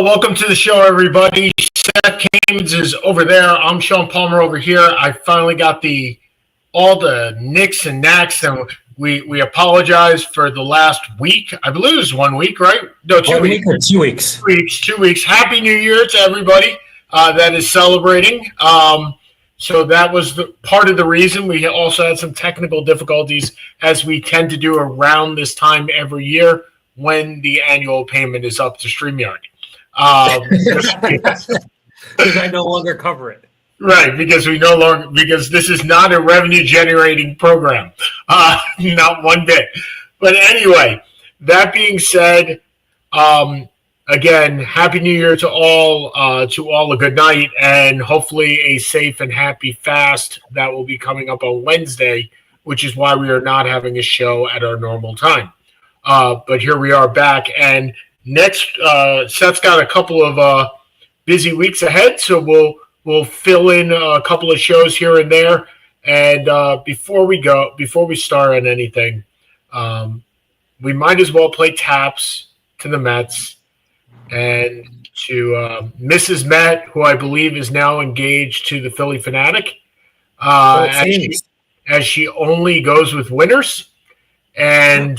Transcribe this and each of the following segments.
Welcome to the show, everybody. Seth Haynes is over there. I'm Sean Palmer over here. I finally got all the nicks and knacks, and we apologize for the last week. I believe it was 1 week, right? No, 2 weeks. 2 weeks. 2 weeks. Happy New Year to everybody that is celebrating. So that was part of the reason. We also had some technical difficulties, as we tend to do around this time every year when the annual payment is up to StreamYard. Because I no longer cover it. Right, because this is not a revenue generating program. Not one bit. But anyway, that being said, again, Happy New Year to all a good night, and hopefully a safe and happy fast that will be coming up on Wednesday, which is why we are not having a show at our normal time. But here we are back, and next, Seth's got a couple of busy weeks ahead, so we'll fill in a couple of shows here and there. And before we start on anything, we might as well play taps to the Mets and to Mrs. Met, who I believe is now engaged to the Philly Fanatic, as she only goes with winners. And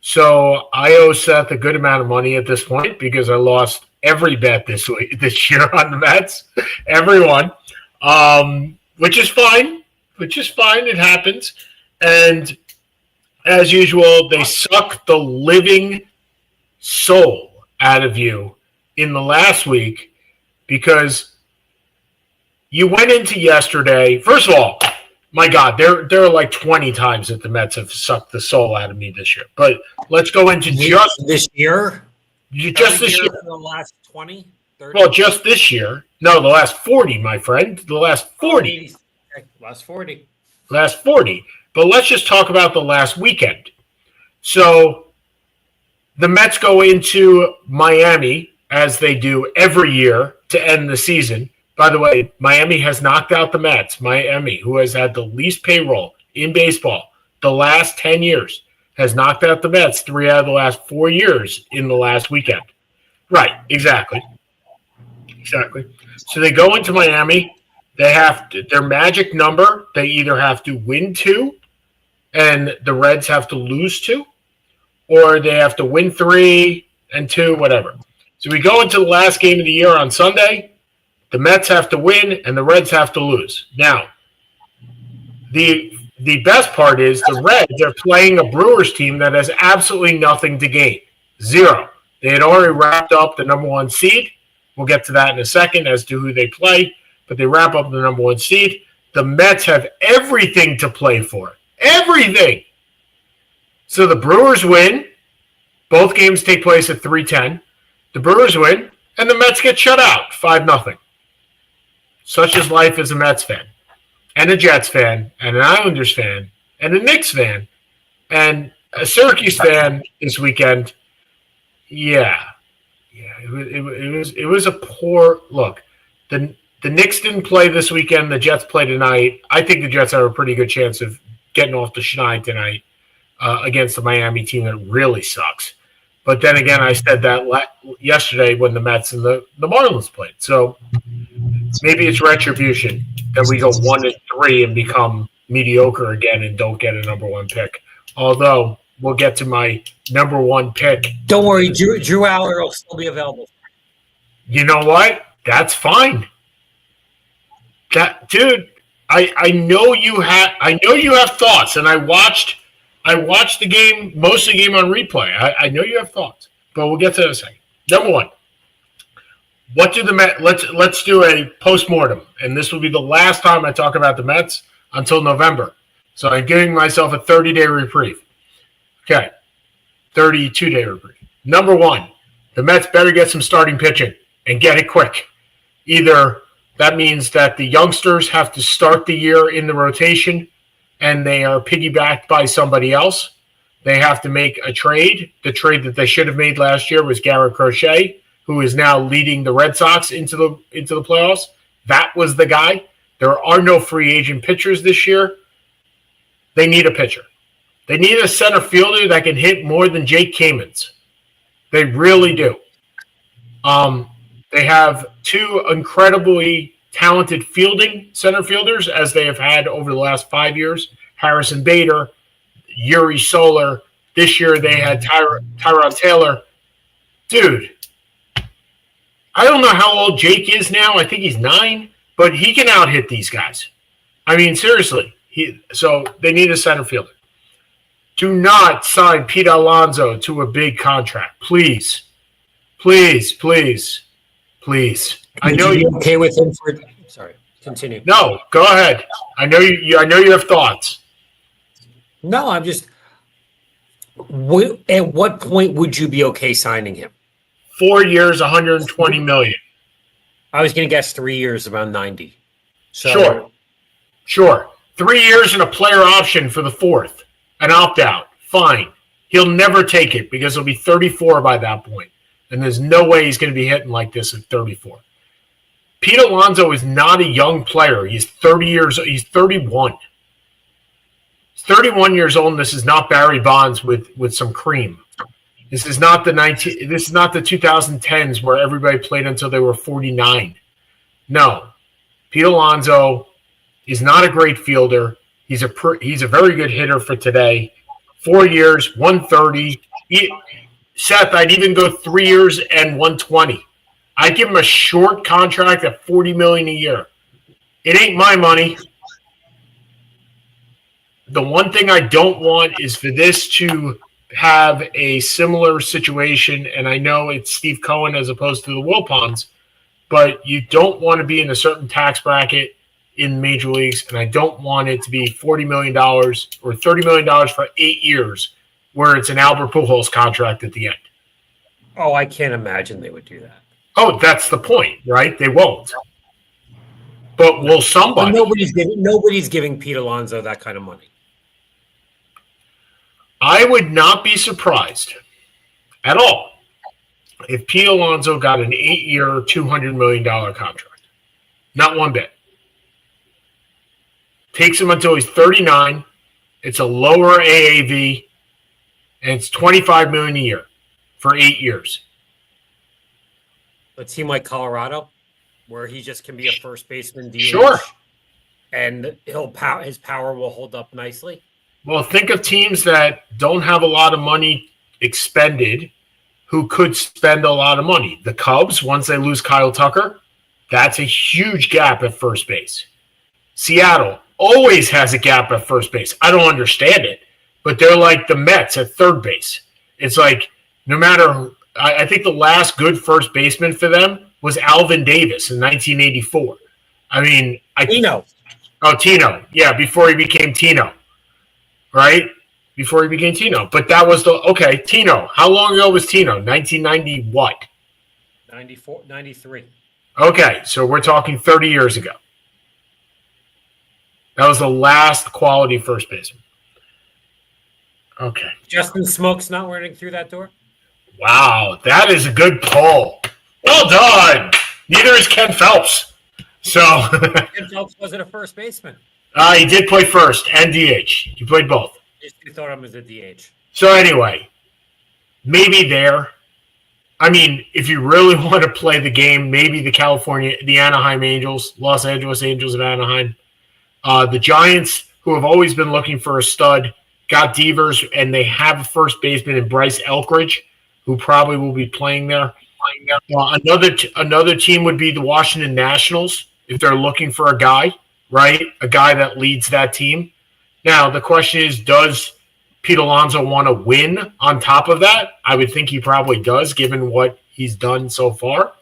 so I owe Seth a good amount of money at this point because I lost every bet this year on the Mets, everyone, which is fine. It happens. And as usual, they suck the living soul out of you in the last week because you went into yesterday. First of all, my God, there are like 20 times that the Mets have sucked the soul out of me this year. But let's go into just this year. Just this year. The last 20, 30? Well, just this year. No, the last 40, my friend. The last 40. Last 40. Last 40. But let's just talk about the last weekend. So the Mets go into Miami, as they do every year, to end the season. By the way, Miami has knocked out the Mets. Miami, who has had the least payroll in baseball the last 10 years, has knocked out the Mets 3 out of the last 4 years in the last weekend. Right, exactly. So they go into Miami. They have their magic number. They either have to win 2 and the Reds have to lose 2, or they have to win 3 and 2, whatever. So we go into the last game of the year on Sunday. The Mets have to win, and the Reds have to lose. Now, the best part is the Reds are playing a Brewers team that has absolutely nothing to gain. 0. They had already wrapped up the number 1 seed. We'll get to that in a second as to who they play, but they wrap up the number 1 seed. The Mets have everything to play for. Everything. So the Brewers win. Both games take place at 3:10. The Brewers win, and the Mets get shut out 5-0. Such is life as a Mets fan, and a Jets fan, and an Islanders fan, and a Knicks fan, and a Syracuse fan this weekend. Yeah. It was a poor look. The Knicks didn't play this weekend. The Jets play tonight. I think the Jets have a pretty good chance of getting off the schneid tonight against the Miami team that really sucks. But then again, I said that yesterday when the Mets and the Marlins played. So maybe it's retribution that we go 1-3 and become mediocre again and don't get a number 1 pick. Although we'll get to my number 1 pick. Don't worry, Drew Aller will still be available. You know what? That's fine. Dude, I know you have thoughts, and I watched the game, most of the game on replay. I know you have thoughts, but we'll get to that in a second. Number 1. What do the Mets? Let's do a postmortem, and this will be the last time I talk about the Mets until November. So I'm giving myself a 30-day reprieve. Okay, 32-day reprieve. Number one, the Mets better get some starting pitching and get it quick. Either that means that the youngsters have to start the year in the rotation and they are piggybacked by somebody else. They have to make a trade. The trade that they should have made last year was Garrett Crochet, who is now leading the Red Sox into the playoffs. That was the guy. There are no free agent pitchers this year. They need a pitcher. They need a center fielder that can hit more than Jake Kamens. They really do. They have two incredibly talented fielding center fielders, as they have had over the last 5 years. Harrison Bader, Yuri Soler. This year they had Tyrod Taylor. Dude, I don't know how old Jake is now. I think he's 9, but he can out-hit these guys. I mean, seriously. So they need a center fielder. Do not sign Pete Alonso to a big contract. Please. Please, please, please. I know you're okay with him for. Sorry, continue. No, go ahead. I know you. I know you have thoughts. No, I'm just. At what point would you be okay signing him? 4 years, $120 million. I was going to guess 3 years, around 90. So, sure. 3 years and a player option for the fourth, an opt-out. Fine. He'll never take it because he'll be 34 by that point. And there's no way he's going to be hitting like this at 34. Pete Alonso is not a young player. He's 30 years. He's 31. He's 31 years old, and this is not Barry Bonds with some cream. This is not the 2010s where everybody played until they were 49. No, Pete Alonso is not a great fielder. He's a very good hitter for today. 4 years, 130. Seth, I'd even go 3 years and 120. I'd give him a short contract at $40 million a year. It ain't my money. The one thing I don't want is for this to have a similar situation, and I know it's Steve Cohen as opposed to the Wilpons, but you don't want to be in a certain tax bracket in major leagues, and I don't want it to be $40 million or $30 million for 8 years where it's an Albert Pujols contract at the end. Oh, I can't imagine they would do that. Oh, that's the point, right? They won't. But will somebody? But nobody's giving Pete Alonso that kind of money. I would not be surprised at all if Pete Alonso got an 8-year, $200 million contract. Not one bit. Takes him until he's 39. It's a lower AAV, and it's $25 million a year for 8 years. A team like Colorado, where he just can be a first baseman DH, sure, and his power will hold up nicely. Well, think of teams that don't have a lot of money expended who could spend a lot of money. The Cubs, once they lose Kyle Tucker, that's a huge gap at first base. Seattle always has a gap at first base. I don't understand it, but they're like the Mets at third base. It's like no matter – I think the last good first baseman for them was Alvin Davis in 1984. I mean – Tino. Oh, Tino. Yeah, before he became Tino. Right? Before he became Tino. But that was Tino. How long ago was Tino? 1990 what? 94, 93. Okay, so we're talking 30 years ago. That was the last quality first baseman. Okay. Justin Smoke's not running through that door? Wow, that is a good pull. Well done. Neither is Ken Phelps. So Ken Phelps wasn't a first baseman. He did play first and DH. He played both. You thought him as a DH. So anyway, maybe there. I mean, if you really want to play the game, maybe the Anaheim Angels, Los Angeles Angels of Anaheim. The Giants, who have always been looking for a stud, got Devers, and they have a first baseman in Bryce Elkridge, who probably will be playing there. Another team would be the Washington Nationals, if they're looking for a guy, right? A guy that leads that team. Now, the question is, does Pete Alonso want to win on top of that? I would think he probably does, given what he's done so far.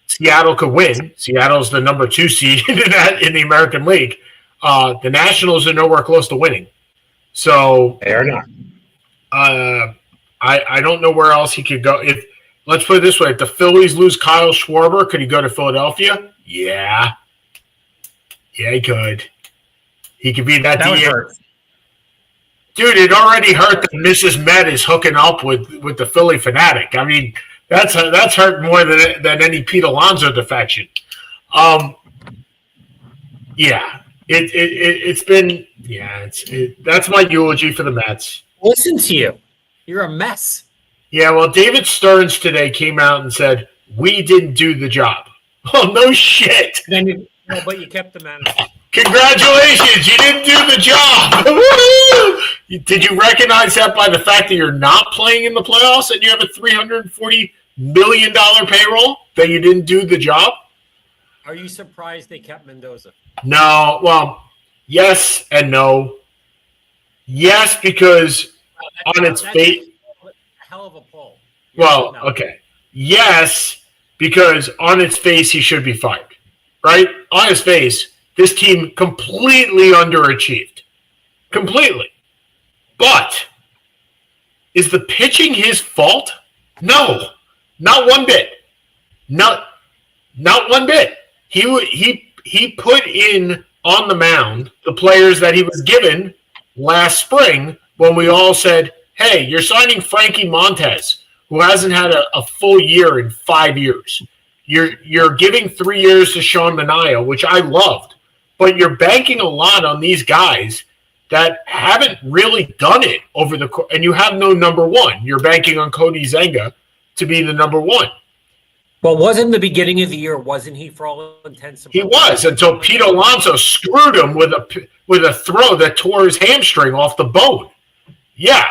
Seattle could win. Seattle's the number 2 seed in the American League. The Nationals are nowhere close to winning. So They are not. I don't know where else he could go. If let's put it this way, if the Phillies lose Kyle Schwarber, could he go to Philadelphia? Yeah. Yeah, he could. He could be that would DH. hurt. Dude, it already hurt that Mrs. Met is hooking up with the Philly fanatic. I mean, that's hurt more than any Pete Alonso defection. Yeah, it's been that's my eulogy for the Mets. Listen to you. You're a mess. Yeah, well, David Stearns today came out and said we didn't do the job. Oh no shit! But you kept the manager. Congratulations, you didn't do the job. Did you recognize that by the fact that you're not playing in the playoffs and you have a $340 million payroll that you didn't do the job? Are you surprised they kept Mendoza? No. Well, yes and no. Yes, because on its face. A hell of a poll. Well, okay. Yes, because on its face he should be fired. Right? On his face, this team completely underachieved. Completely. But is the pitching his fault? No. Not one bit. Not one bit. He put in on the mound the players that he was given last spring when we all said, hey, you're signing Frankie Montez, who hasn't had a full year in 5 years. You're giving 3 years to Sean Manaea, which I loved, but you're banking a lot on these guys that haven't really done it over the course, and you have no number one. You're banking on Cody Zenga to be the number one. But wasn't the beginning of the year, wasn't he, for all intents and purposes? He was, until Pete Alonso screwed him with a throw that tore his hamstring off the bone. Yeah.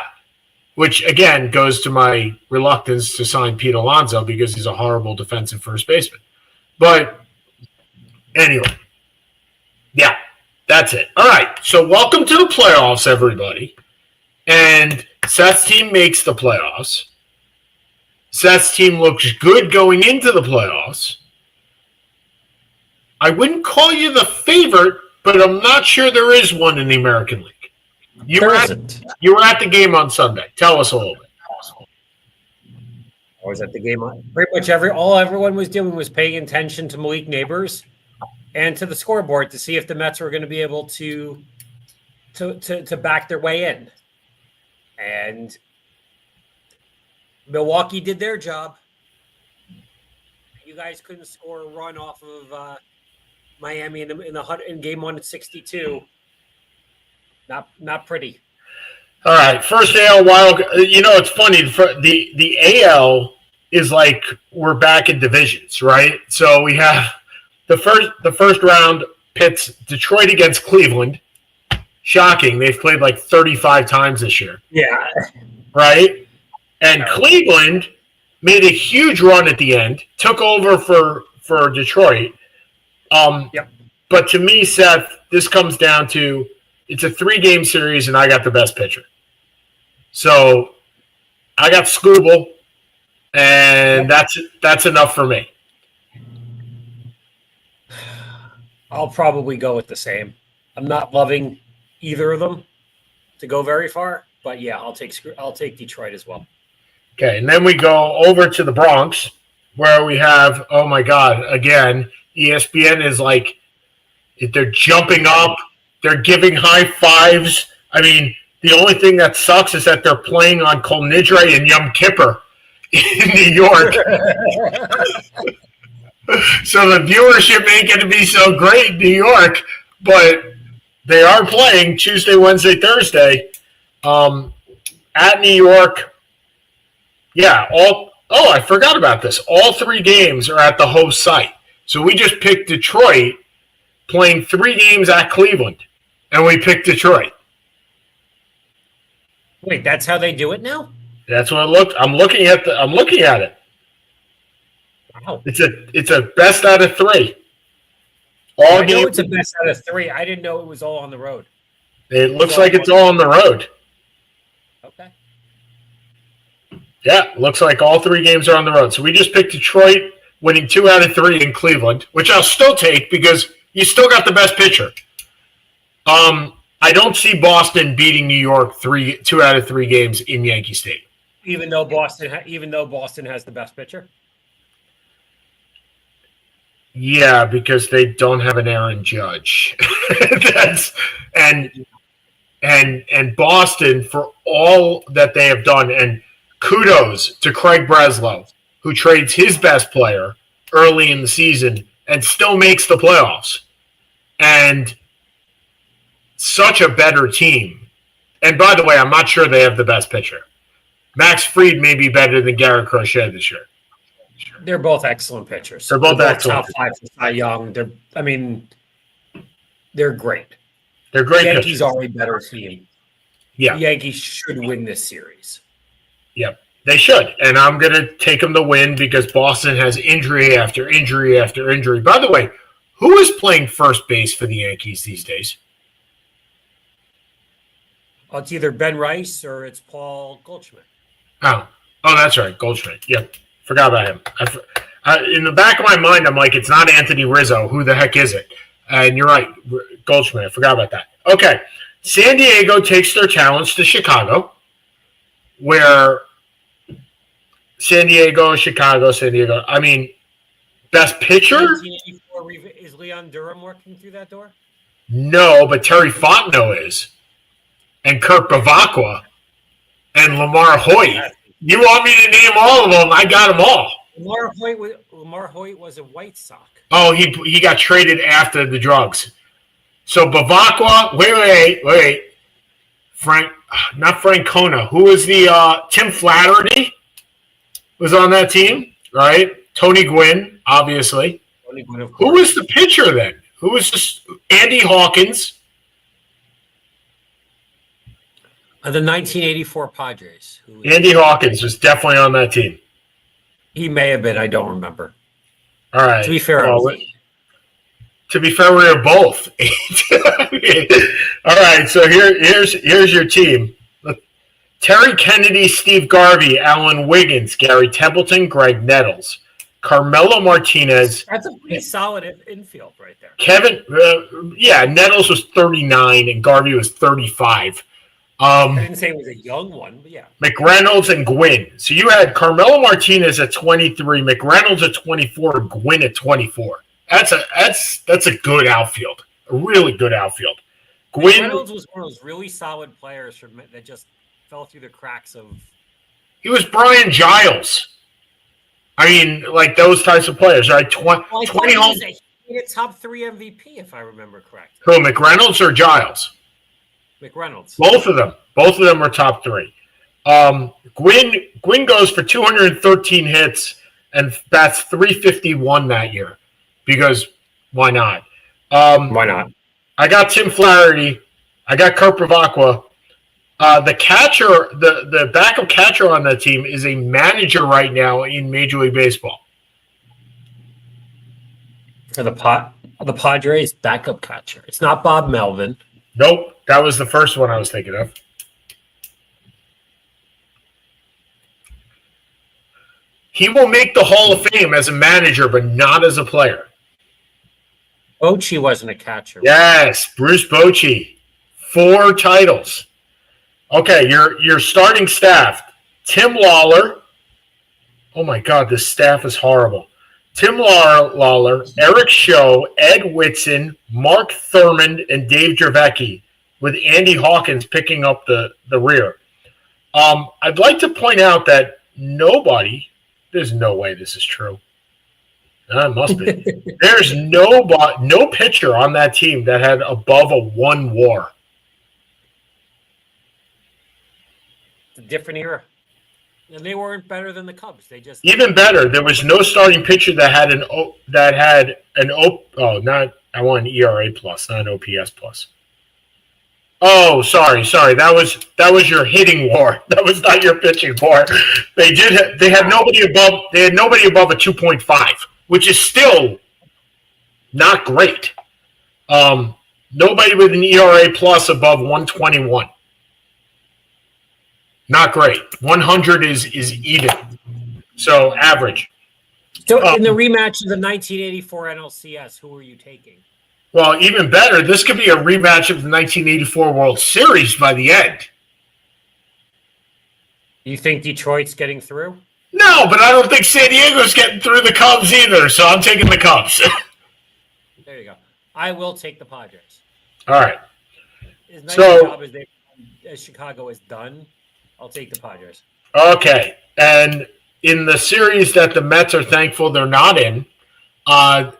Which, again, goes to my reluctance to sign Pete Alonso because he's a horrible defensive first baseman. But anyway, yeah, that's it. All right, so welcome to the playoffs, everybody. And Seth's team makes the playoffs. Seth's team looks good going into the playoffs. I wouldn't call you the favorite, but I'm not sure there is one in the American League. You were at the game on Sunday. Tell us a little bit. I was at the game. Pretty much everyone was doing was paying attention to Malik Neighbors and to the scoreboard to see if the Mets were going to be able to back their way in. And Milwaukee did their job. You guys couldn't score a run off of Miami in game 1 at 62. Not pretty. All right, first AL wild. You know, it's funny. The AL is like we're back in divisions, right? So we have the first round pits Detroit against Cleveland. Shocking. They've played like 35 times this year. Yeah. Right? And Cleveland made a huge run at the end, took over for Detroit. Yep. But to me, Seth, this comes down to it's a 3-game series, and I got the best pitcher. So I got Scooble, and that's enough for me. I'll probably go with the same. I'm not loving either of them to go very far, but yeah, I'll take Detroit as well. Okay, and then we go over to the Bronx, where we have, oh my God, again, ESPN is like, they're jumping up, they're giving high fives. I mean, the only thing that sucks is that they're playing on Kol Nidre and Yom Kippur in New York. So the viewership ain't going to be so great in New York, but they are playing Tuesday, Wednesday, Thursday at New York. Yeah, I forgot about this. All 3 games are at the host site. So we just picked Detroit playing 3 games at Cleveland, and we picked Detroit. Wait, that's how they do it now? That's what it looked. I'm looking at it. Wow. It's a best out of 3. I know it's a best out of 3. I didn't know it was all on the road. It looks like it's all on the road. Okay. Yeah, looks like all 3 games are on the road. So we just picked Detroit winning 2 out of 3 in Cleveland, which I'll still take because you still got the best pitcher. I don't see Boston beating New York 2 out of 3 games in Yankee Stadium. Even though Boston has the best pitcher. Yeah, because they don't have an Aaron Judge. and Boston for all that they have done, and kudos to Craig Breslow, who trades his best player early in the season and still makes the playoffs. And such a better team. And by the way, I'm not sure they have the best pitcher. Max Fried may be better than Garrett Crochet this year. They're both excellent pitchers. They're both excellent. Top 5 for Cy Young. They're great. They're great. The Yankees pitchers. are a better team. Yeah. The Yankees should win this series. Yep. They should. And I'm going to take them to win because Boston has injury after injury after injury. By the way, who is playing first base for the Yankees these days? Oh, it's either Ben Rice or it's Paul Goldschmidt. Oh, that's right. Goldschmidt. Yep. Forgot about him. In the back of my mind, I'm like, it's not Anthony Rizzo. Who the heck is it? And you're right. Goldschmidt. I forgot about that. Okay. San Diego takes their challenge to Chicago, where San Diego. I mean, best pitcher? 1984, is Leon Durham working through that door? No, but Terry Fontenot is. And Kirk Bavacqua. And Lamar Hoyt. You want me to name all of them? I got them all. Lamar Hoyt was a White Sox. Oh, he got traded after the drugs. So Bavacqua, wait. Not Francona. Who was the Tim Flaherty was on that team, right? Tony Gwynn, obviously. Tony Gwynn, of course. Who was the pitcher then? Who was Andy Hawkins? The 1984 Padres. Andy Hawkins was definitely on that team. He may have been. I don't remember. All right. To be fair, we were both. All right. So here's your team: Terry Kennedy, Steve Garvey, Alan Wiggins, Gary Templeton, Greg Nettles, Carmelo Martinez. That's a pretty solid infield right there. Kevin, Nettles was 39 and Garvey was 35. I didn't say it was a young one, but yeah. McReynolds and Gwynn. So you had Carmelo Martinez at 23, McReynolds at 24, and Gwynn at 24. That's a good outfield, a really good outfield. McReynolds was one of those really solid players that just fell through the cracks of. He was Brian Giles. I mean, like those types of players, right? 20 home. He had a top 3 MVP, if I remember correctly. Who, McReynolds or Giles? McReynolds. Both of them are top 3. Gwynn goes for 213 hits and bats 351 that year because why not? Why not? I got Tim Flaherty. I got Kirk Bavacqua. The catcher, the backup catcher on that team is a manager right now in Major League Baseball. For the Padres backup catcher. It's not Bob Melvin. Nope. That was the first one I was thinking of. He will make the Hall of Fame as a manager, but not as a player. Bochy wasn't a catcher. Yes, Bruce Bochy. 4 titles. Okay, your starting staff. Tim Lawler. Oh, my God, this staff is horrible. Tim Lawler, Eric Scho, Ed Whitson, Mark Thurmond, and Dave Gervecki, with Andy Hawkins picking up the rear. I'd like to point out that there's no way this is true. It must be. There's no pitcher on that team that had above a 1 WAR. It's a different era. And they weren't better than the Cubs. They just even better. There was no starting pitcher that had I want an ERA plus, not an OPS plus. Oh, sorry. That was your hitting WAR. That was not your pitching WAR. They had nobody above a 2.5, which is still not great. Nobody with an ERA plus above 121. Not great. 100 is even. So average. So in the rematch of the 1984 NLCS, who were you taking? Well, even better, this could be a rematch of the 1984 World Series by the end. You think Detroit's getting through? No, but I don't think San Diego's getting through the Cubs either, so I'm taking the Cubs. There you go. I will take the Padres. All right. As nice a job as Chicago has done, I'll take the Padres. Okay. And in the series that the Mets are thankful they're not in, the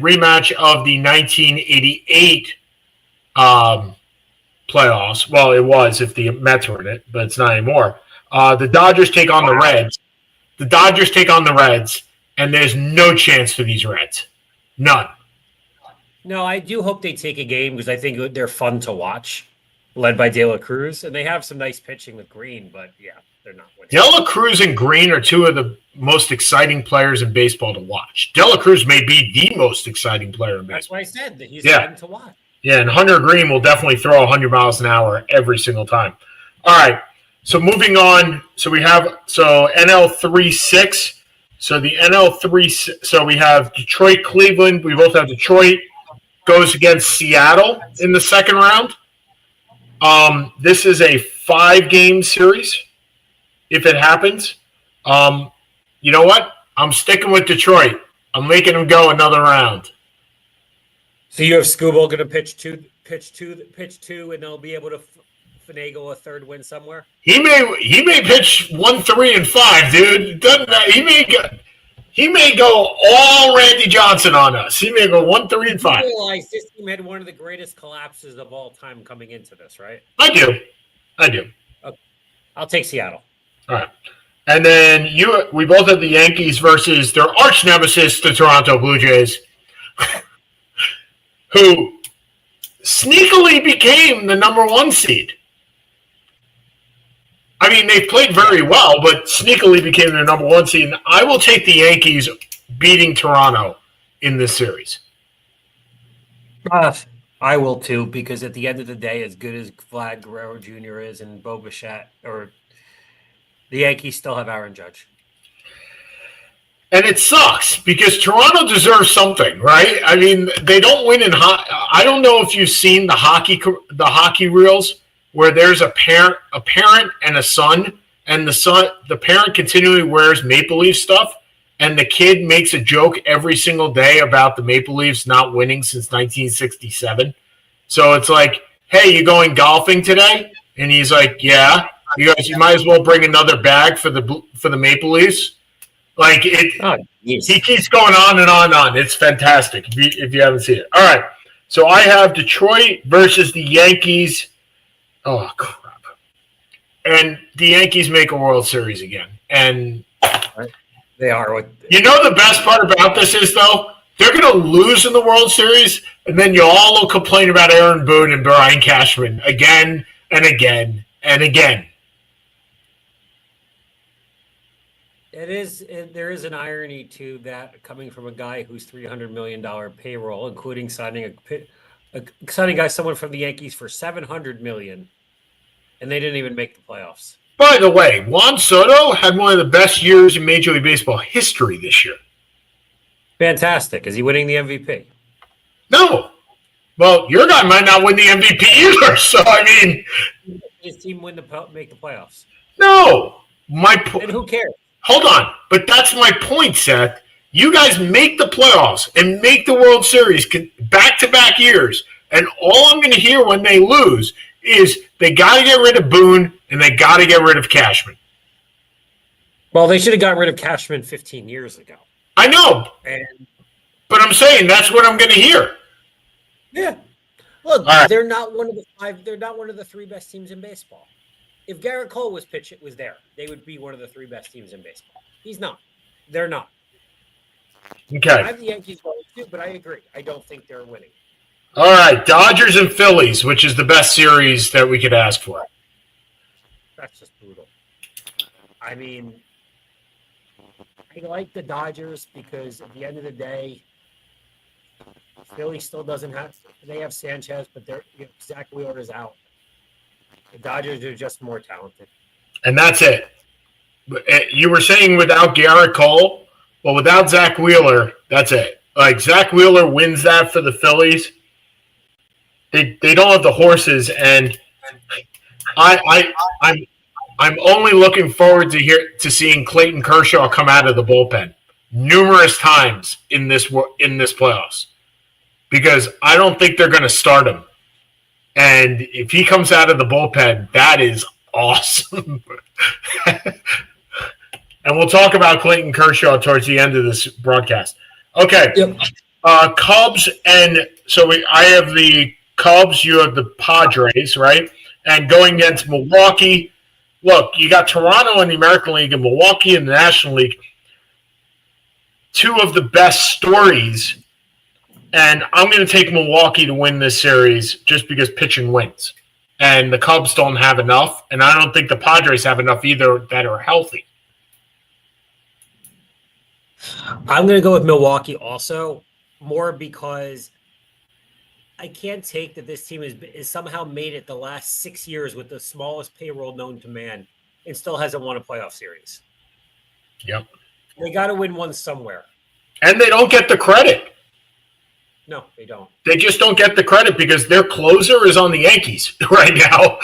rematch of the 1988 playoffs. Well, it was if the Mets were in it, but it's not anymore. The Dodgers take on the Reds. The Dodgers take on the Reds, and there's no chance for these Reds. None. No, I do hope they take a game because I think they're fun to watch, led by De La Cruz, and they have some nice pitching with Green, but yeah, they're not winning. De La Cruz and Green are two of the most exciting players in baseball to watch. De La Cruz may be the most exciting player in baseball. That's why I said that he's fun to watch. Yeah, and Hunter Green will definitely throw 100 miles an hour every single time. All right, so moving on. So we have NL 3-6. So the NL 3. So we have Detroit, Cleveland. We both have Detroit goes against Seattle in the second round. This is a 5-game series. If it happens, you know what? I'm sticking with Detroit. I'm making them go another round. So you have Scooble going to pitch two, and they'll be able to finagle a third win somewhere. He may pitch 1, 3, and 5, dude. Doesn't matter. He may go all Randy Johnson on us. He may go 1, 3, and 5. You realize this team had one of the greatest collapses of all time coming into this, right? I do. Okay. I'll take Seattle. All right. And then we both have the Yankees versus their arch nemesis, the Toronto Blue Jays, who sneakily became the number 1 seed. I mean, they played very well, but sneakily became their number 1 seed. And I will take the Yankees beating Toronto in this series. I will too, because at the end of the day, as good as Vlad Guerrero Jr. is and Bo Bichette, the Yankees still have Aaron Judge. And it sucks because Toronto deserves something, right? I mean, they don't win in hockey. I don't know if you've seen the hockey reels where there's a parent and a son, and the parent continually wears Maple Leaf stuff, and the kid makes a joke every single day about the Maple Leafs not winning since 1967. So it's like, hey, you going golfing today? And he's like, yeah. He goes, you might as well bring another bag for the Maple Leafs. Like he keeps going on and on and on. It's fantastic if you haven't seen it. All right, so I have Detroit versus the Yankees. Oh crap! And the Yankees make a World Series again, and they are. You know the best part about this is though they're going to lose in the World Series, and then you all will complain about Aaron Boone and Brian Cashman again and again and again. There is an irony to that coming from a guy who's $300 million payroll, including signing someone from the Yankees for $700 million, and they didn't even make the playoffs. By the way, Juan Soto had one of the best years in Major League Baseball history this year. Fantastic. Is he winning the MVP? No. Well, your guy might not win the MVP either. So I mean, his team make the playoffs? No. And who cares? Hold on, but that's my point, Seth. You guys make the playoffs and make the World Series back-to-back years, and all I'm going to hear when they lose is they got to get rid of Boone and they got to get rid of Cashman. Well, they should have gotten rid of Cashman 15 years ago. I know, but I'm saying that's what I'm going to hear. Yeah. Look, they're not one of the 5. They're not one of the 3 best teams in baseball. If Garrett Cole was there, they would be one of the 3 best teams in baseball. He's not. They're not. Okay. I have the Yankees going too, but I agree. I don't think they're winning. All right, Dodgers and Phillies, which is the best series that we could ask for. That's just brutal. I mean, I like the Dodgers because at the end of the day, Philly still doesn't have. They have Sanchez, but Zach Wheeler's out. The Dodgers are just more talented. And that's it. You were saying without Garrett Cole, well, without Zach Wheeler, that's it. Like, Zach Wheeler wins that for the Phillies, They don't have the horses, and I'm only looking forward to seeing Clayton Kershaw come out of the bullpen numerous times in this playoffs, because I don't think they're going to start him. And if he comes out of the bullpen, that is awesome. And we'll talk about Clayton Kershaw towards the end of this broadcast. Okay. Yep. Cubs, and so I have the Cubs, you have the Padres, right? And going against Milwaukee, look, you got Toronto in the American League and Milwaukee in the National League. Two of the best stories, and I'm going to take Milwaukee to win this series just because pitching wins. And the Cubs don't have enough, and I don't think the Padres have enough either that are healthy. I'm going to go with Milwaukee also, more because I can't take that this team is somehow made it the last 6 years with the smallest payroll known to man and still hasn't won a playoff series. Yep. They got to win one somewhere. And they don't get the credit. No, they don't. They just don't get the credit because their closer is on the Yankees right now,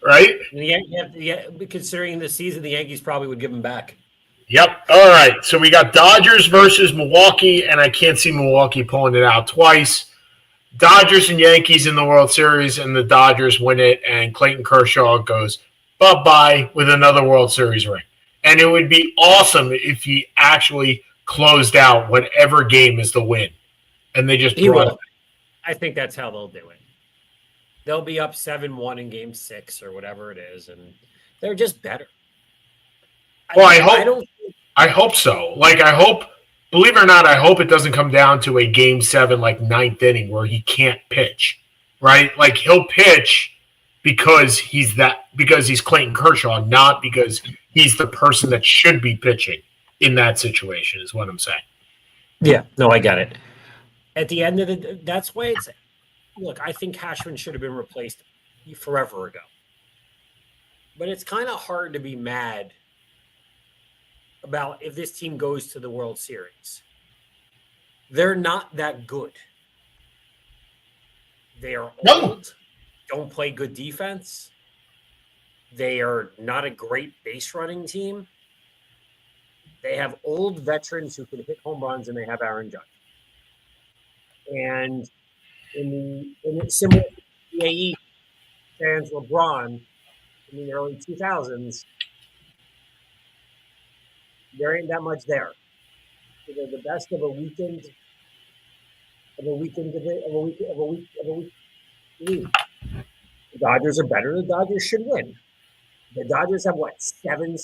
right? Yeah, considering the season, the Yankees probably would give them back. Yep. All right. So we got Dodgers versus Milwaukee, and I can't see Milwaukee pulling it out twice. Dodgers and Yankees in the World Series, and the Dodgers win it, and Clayton Kershaw goes bye-bye with another World Series ring. And it would be awesome if he actually closed out whatever game is the win. And they just brought it. I think that's how they'll do it. They'll be up 7-1 in Game 6 or whatever it is, and they're just better. Well, I hope so. Believe it or not, I hope it doesn't come down to a Game 7, like ninth inning, where he can't pitch, right? Like he'll pitch because he's Clayton Kershaw, not because he's the person that should be pitching in that situation, is what I'm saying. Yeah, no, I got it. At the end of that's why look, I think Cashman should have been replaced forever ago. But it's kind of hard to be mad about if this team goes to the World Series. They're not that good. They are old, don't play good defense. They are not a great base running team. They have old veterans who can hit home runs, and they have Aaron Judge. And in the similar to PAE fans LeBron in the early 2000s, there ain't that much there. So they're the best of a weekend league. The Dodgers are better. The Dodgers should win. The Dodgers have what, seven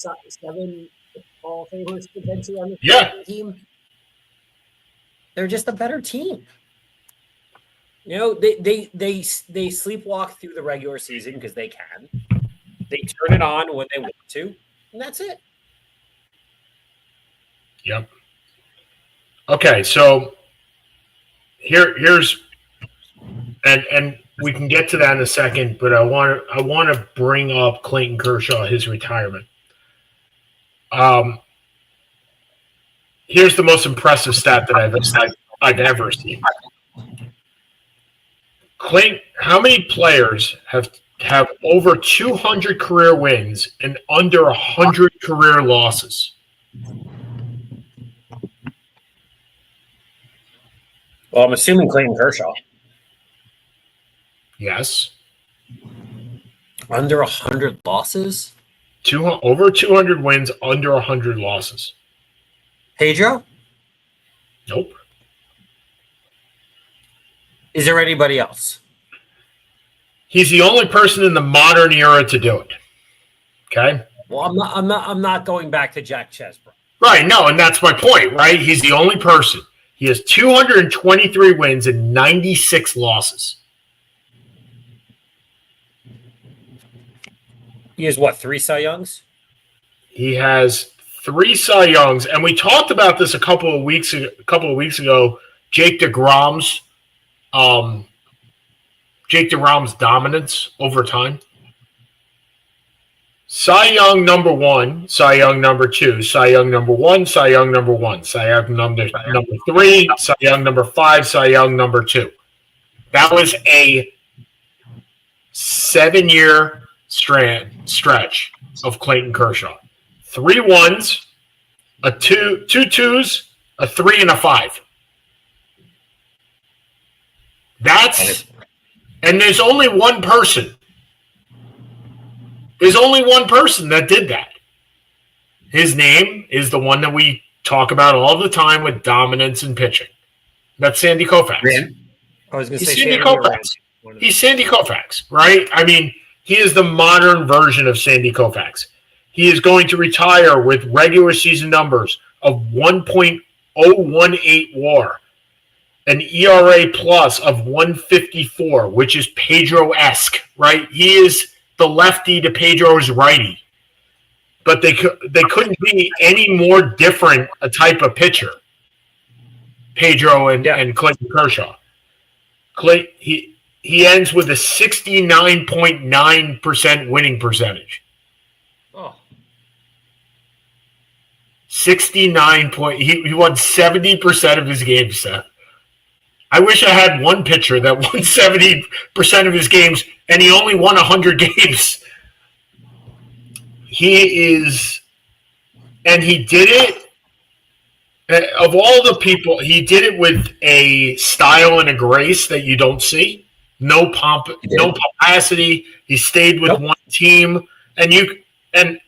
Hall of Famers potentially on the team. They're just a better team. You know, they sleepwalk through the regular season because they can. They turn it on when they want to, and that's it. Yep. Okay, so here's and we can get to that in a second, but I want to bring up Clayton Kershaw, his retirement. Here's the most impressive stat that I've ever seen. Clayton, how many players have over 200 career wins and under 100 career losses? Well, I'm assuming Clayton Kershaw. Yes. Under 100 losses? Over 200 wins, under 100 losses. Pedro? Nope. Is there anybody else? He's the only person in the modern era to do it. Okay? Well, I'm not going back to Jack Chesbrough. Right, no, and that's my point, right? He's the only person. He has 223 wins and 96 losses. He has what, 3 Cy Youngs? He has 3 Cy Youngs, and we talked about this a couple of weeks ago. Jake DeGrom's dominance over time. Cy Young number 1, Cy Young number 2, Cy Young number 1, Cy Young number 1, Cy Young number 3, Cy Young number 5, Cy Young number 2. That was a 7-year stretch of Clayton Kershaw. 3 1s, two 2s, a 3, and a 5. And there's only one person. There's only one person that did that. His name is the one that we talk about all the time with dominance and pitching. That's Sandy Koufax. I was going to He's say Sandy Koufax. He's Sandy Koufax, right? I mean, he is the modern version of Sandy Koufax. He is going to retire with regular season numbers of 1.018 WAR, an ERA plus of 154, which is Pedro-esque, right? He is the lefty to Pedro's righty. But they couldn't be any more different a type of pitcher, Pedro and Clayton Kershaw. He ends with a 69.9% winning percentage. Oh. 69 point. He won 70% of his games, Seth. I wish I had one pitcher that won 70% of his games, and he only won 100 games. He is, and he did it, of all the people, he did it with a style and a grace that you don't see. No pomp, no pomposity. He stayed with one team, and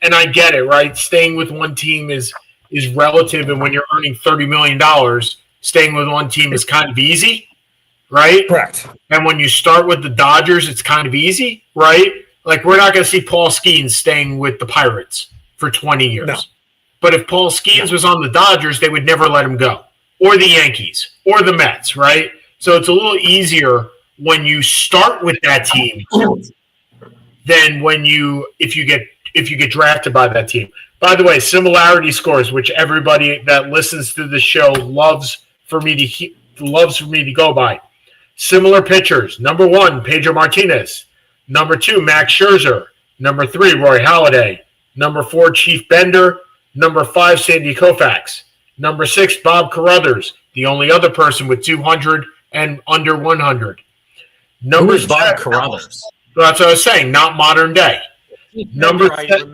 I get it, right? Staying with one team is relative, and when you're earning $30 million, staying with one team is kind of easy, right? Correct. And when you start with the Dodgers, it's kind of easy, right? Like, we're not going to see Paul Skeens staying with the Pirates for 20 years. No. But if Paul Skeens was on the Dodgers, they would never let him go. Or the Yankees. Or the Mets, right? So it's a little easier when you start with that team than if you get drafted by that team. By the way, similarity scores, which everybody that listens to the show loves for me to go by. Similar pitchers. Number 1, Pedro Martinez. Number 2, Max Scherzer. Number 3, Roy Halladay. Number 4, Chief Bender. Number 5, Sandy Koufax. Number 6, Bob Carruthers, the only other person with 200 and under 100. Number 7, Bob Carruthers? That's what I was saying, not modern day. Number 7,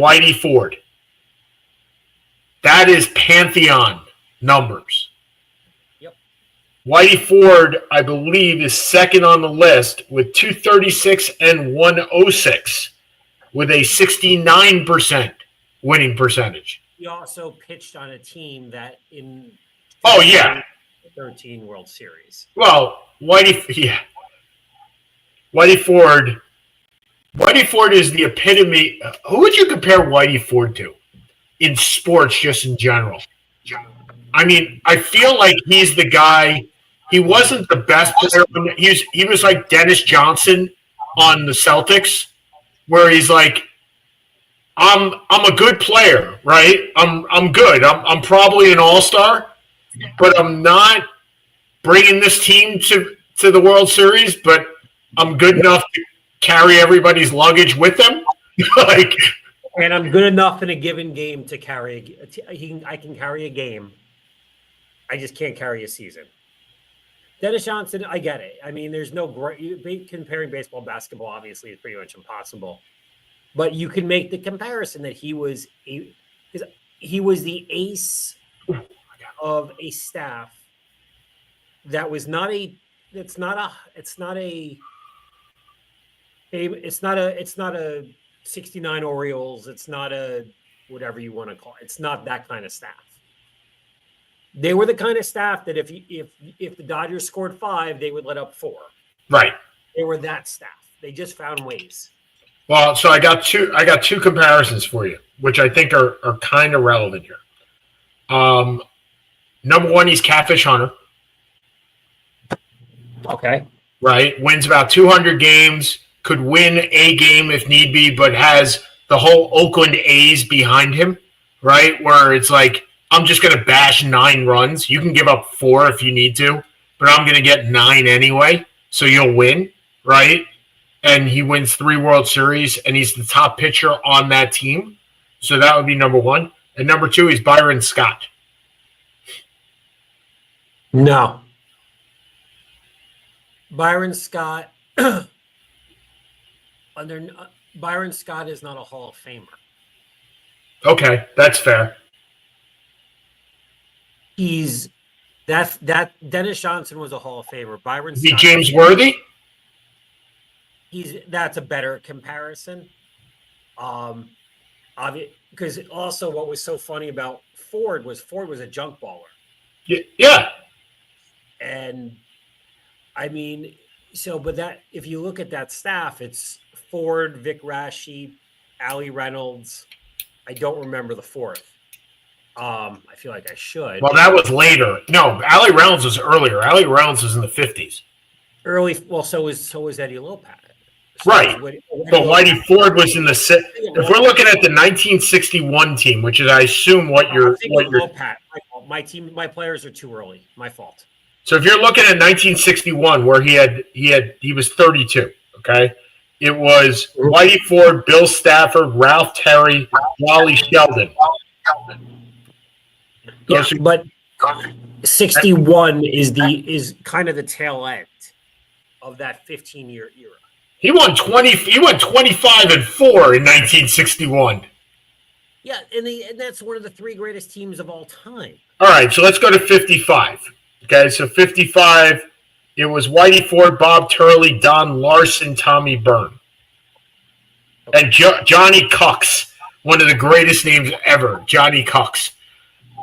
Whitey Ford. That is Pantheon numbers. Whitey Ford, I believe, is second on the list with 236 and 106 with a 69% winning percentage. He also pitched on a team that in 13 World Series. Well, Whitey Ford is the epitome. Who would you compare Whitey Ford to in sports, just in general? I mean, I feel like he's the guy. He wasn't the best player. He was like Dennis Johnson on the Celtics, where he's like, I'm a good player, right? I'm good. I'm probably an all-star, but I'm not bringing this team to the World Series. But I'm good enough to carry everybody's luggage with them. And I'm good enough in a given game to carry. I can carry a game. I just can't carry a season. Dennis Johnson, I get it. I mean, there's no great comparing baseball and basketball. Obviously, is pretty much impossible. But you can make the comparison that he was the ace of a staff that was not a 69 Orioles. It's not a whatever you want to call it. It's not that kind of staff. They were the kind of staff that if the Dodgers scored 5, they would let up 4. Right. They were that staff. They just found ways. Well, so I got two comparisons for you, which I think are kind of relevant here. Number 1, he's Catfish Hunter. Okay. Right. Wins about 200 games, could win a game if need be, but has the whole Oakland A's behind him, right? Where it's like, I'm just going to bash 9 runs. You can give up 4 if you need to, but I'm going to get 9 anyway, so you'll win, right? And he wins 3 World Series, and he's the top pitcher on that team. So that would be number 1. And number 2 is Byron Scott. No. Byron Scott. Byron Scott is not a Hall of Famer. Okay, that's fair. He's that Dennis Johnson was a Hall of Famer. Byron Is he Scott, James Worthy? That's a better comparison. Because also what was so funny about Ford was a junk baller. Yeah. And I mean, but that if you look at that staff, it's Ford, Vic Raschi, Ali Reynolds. I don't remember the fourth. I feel like I should. Well, that was later. No, Ali Reynolds was earlier. Ali Reynolds was in the 50s. Early. Well, so was Eddie Lopez. Right. But Whitey Ford was in the if we're looking at the 1961 team, which is I assume what you're Lopat. My players are too early. My fault. So if you're looking at 1961 where he was 32, okay? It was Whitey Ford, Bill Stafford, Ralph Terry, Wally Sheldon. Yeah, but 61 is kind of the tail end of that 15-year era. He won 25 and 4 in 1961. Yeah, and that's one of the three greatest teams of all time. All right, so let's go to 55. Okay, so 55, it was Whitey Ford, Bob Turley, Don Larson, Tommy Byrne. Okay. And Johnny Cucks, one of the greatest names ever, Johnny Cucks.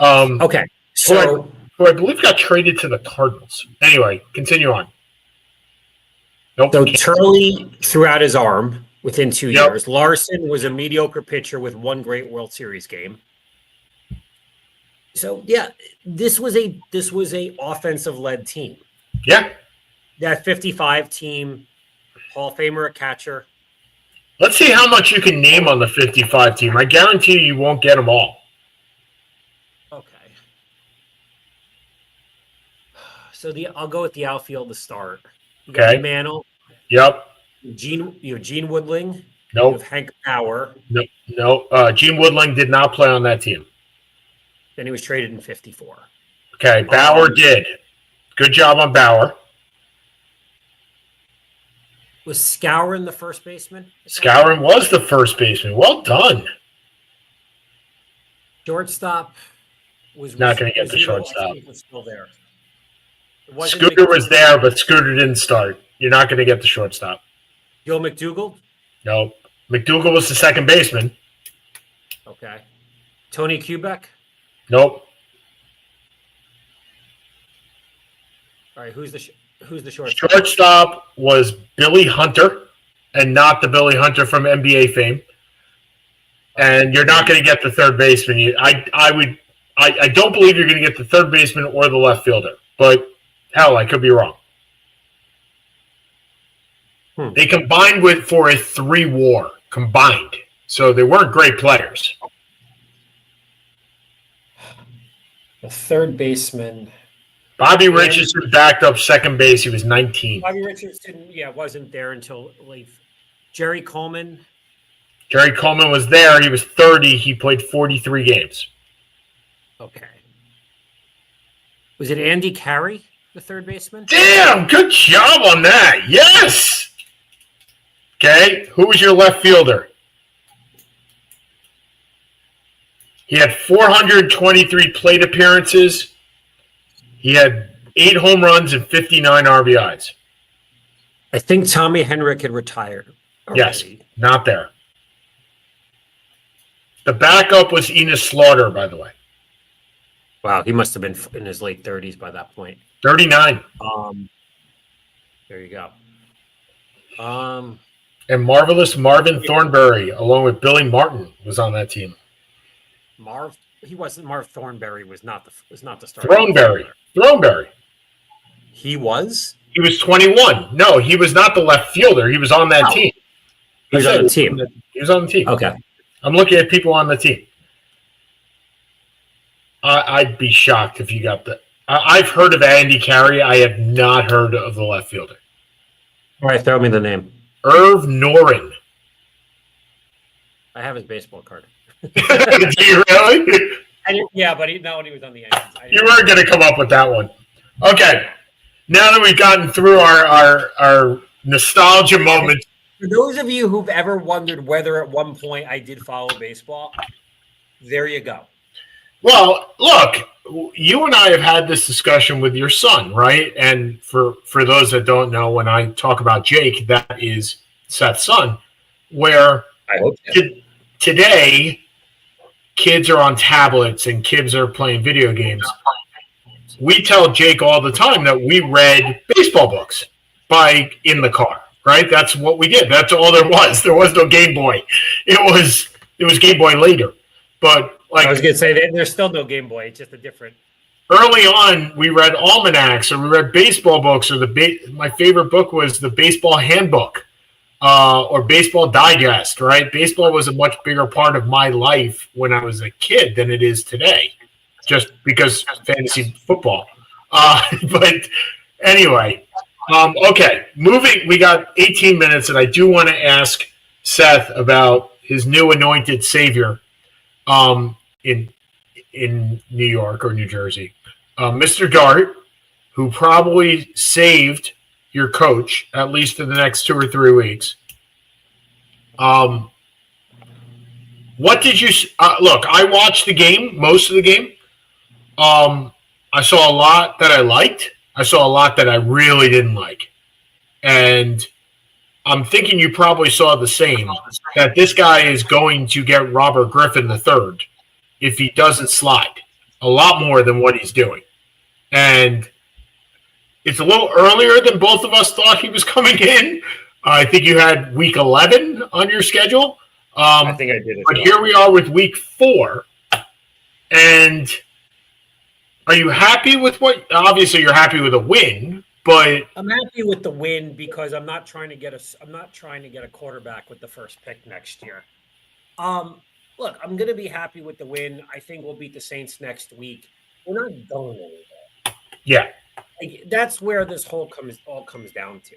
Okay, so who I believe got traded to the Cardinals. Anyway, continue on. Nope. So Turley threw out his arm within 2 years. Larson was a mediocre pitcher with one great World Series game. So yeah, this was a offensive led team. Yeah. That 55 team, Hall of Famer, a catcher. Let's see how much you can name on the 55 team. I guarantee you won't get them all. Okay. So I'll go with the outfield to start. Okay. Mantle. Yep. Gene Woodling. Nope. Hank Bauer. No. Gene Woodling did not play on that team. Then he was traded in 54. Okay, Bauer did. Good job on Bauer. Was Skowron the first baseman? Skowron was the first baseman. Well done. Shortstop was not going to get the shortstop. Was still there. Scooter was there, but Scooter didn't start. You're not going to get the shortstop. Gil McDougall? No. McDougall was the second baseman. Okay. Tony Kubek? Nope. All right, who's the shortstop? Shortstop was Billy Hunter, and not the Billy Hunter from NBA fame. And you're not going to get the third baseman. I don't believe you're going to get the third baseman or the left fielder. But hell, I could be wrong. They combined for a 3-WAR combined, so they weren't great players. The third baseman. Bobby Richardson backed up second base. He was 19. Bobby Richardson, wasn't there until late. Jerry Coleman. Jerry Coleman was there. He was 30. He played 43 games. Okay. Was it Andy Carey, the third baseman? Damn, good job on that. Yes. Okay, who was your left fielder? He had 423 plate appearances. He had 8 home runs and 59 RBIs. I think Tommy Henrik had retired already. Yes, not there. The backup was Enos Slaughter, by the way. Wow, he must have been in his late 30s by that point. 39. There you go. And marvelous Marvin Thornberry, along with Billy Martin, was on that team. He wasn't. Marv Thornberry was not the starter. Thornberry. He was. He was 21. No, he was not the left fielder. He was on that team. He was on the team. He was on the team. Okay. I'm looking at people on the team. I'd be shocked if you got that. I've heard of Andy Carey. I have not heard of the left fielder. All right, throw me the name. Irv Noren. I have his baseball card. Do you really? Yeah, but not when he was on the Yankees. You weren't going to come up with that one. Okay. now that we've gotten through our nostalgia moment. For those of you who've ever wondered whether at one point I did follow baseball, there you go. Well, look, you and I have had this discussion with your son, right? And for those that don't know, when I talk about Jake, that is Seth's son, where I hope so. Today kids are on tablets and kids are playing video games. We tell Jake all the time that we read baseball books in the car, right? That's what we did. That's all there was. There was no Game Boy. It was Game Boy later. But I was going to say that there's still no Game Boy. It's just a different. Early on, we read almanacs or we read baseball books. Or my favorite book was the Baseball Handbook or Baseball Digest. Right, baseball was a much bigger part of my life when I was a kid than it is today, just because fantasy football. But anyway, okay, moving. We got 18 minutes, and I do want to ask Seth about his new anointed savior. In New York or New Jersey, Mr. Dart, who probably saved your coach at least for the next 2 or 3 weeks. What did you look? I watched the game, most of the game. I saw a lot that I liked. I saw a lot that I really didn't like, and I'm thinking you probably saw the same. That this guy is going to get Robert Griffin III if he doesn't slide a lot more than what he's doing. And it's a little earlier than both of us thought he was coming in. I think you had week 11 on your schedule. I think I did it. But here we are with week 4. And are you happy with obviously you're happy with a win, but I'm happy with the win because I'm not trying to get a quarterback with the first pick next year. Look, I'm going to be happy with the win. I think we'll beat the Saints next week. We're not going anywhere. Yeah. That's where this all comes down to.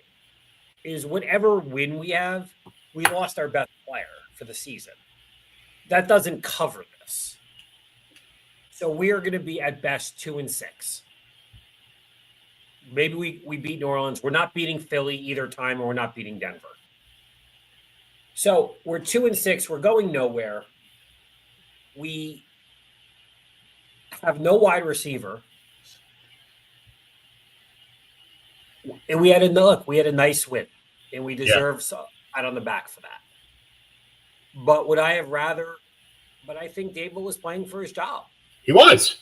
Is whatever win we have, we lost our best player for the season. That doesn't cover this. So we are going to be at best 2-6. Maybe we beat New Orleans. We're not beating Philly either time, or we're not beating Denver. So we're 2-6. We're going nowhere. We have no wide receiver. And we had a nice win. And we deserve some pat on the back for that. But would I have rather? But I think Dable was playing for his job. He was.